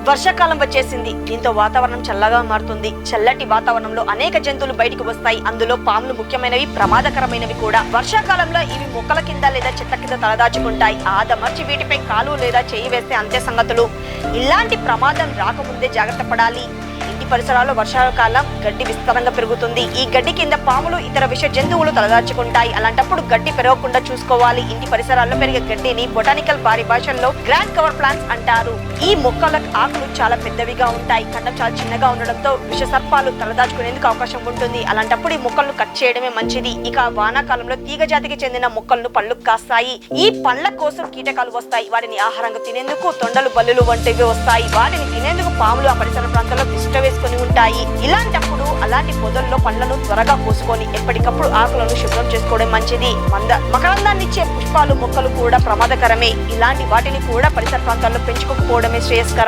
వర్షాకాలం వచ్చేసింది. దీంతో వాతావరణం చల్లగా మారుతుంది. చల్లటి వాతావరణంలో అనేక జంతువులు బయటకు వస్తాయి. అందులో పాములు ముఖ్యమైనవి, ప్రమాదకరమైనవి కూడా. వర్షాకాలంలో ఇవి మొక్కల కింద లేదా చెట్ల కింద తలదాచుకుంటాయి. ఆదమర్చి వీటిపై కాలు లేదా చేయి వేస్తే అంతే సంగతులు. ఇలాంటి ప్రమాదం రాకముందే జాగ్రత్త పడాలి. ఇంటి పరిసరాల్లో వర్షాకాలం గడ్డి విస్తారంగా పెరుగుతుంది. ఈ గడ్డి కింద పాములు, ఇతర విష జంతువులు తలదాచుకుంటాయి. అలాంటప్పుడు గడ్డి పెరగకుండా చూసుకోవాలి. ఇంటి పరిసరాల్లో పెరిగే గడ్డిని బొటానికల్ భాషల్లో గ్రాండ్ కవర్ ప్లాంట్స్ అంటారు. ఈ మొక్కల ఆకులు చాలా పెద్దవిగా ఉంటాయి. కండం చాలా చిన్నగా ఉండడంతో విష సర్పాలు తలదాచుకునేందుకు అవకాశం ఉంటుంది. అలాంటప్పుడు ఈ మొక్కలను కట్ చేయడమే మంచిది. ఇక వానాకాలంలో తీగ జాతికి చెందిన మొక్కలను పళ్ళు కాస్తాయి. ఈ పండ్ల కోసం కీటకాలు వస్తాయి. వాటిని ఆహారంగా తినేందుకు తొండలు, బల్లులు వంటివి వస్తాయి. వాటిని తినేందుకు పాములు ఆ పరిసర ప్రాంతాల్లో వేసుకొని ఉంటాయి. ఇలాంటప్పుడు అలాంటి పొదల్లో పండ్లను త్వరగా కోసుకొని ఎప్పటికప్పుడు ఆకులను శుభ్రం చేసుకోవడం మంచిది. మకరందాన్ని ఇచ్చే పుష్పాలు, మొక్కలు కూడా ప్రమాదకరమే. ఇలాంటి వాటిని కూడా పరిసర ప్రాంతాల్లో పెంచుకోకపోవడమే శ్రేయస్కరం.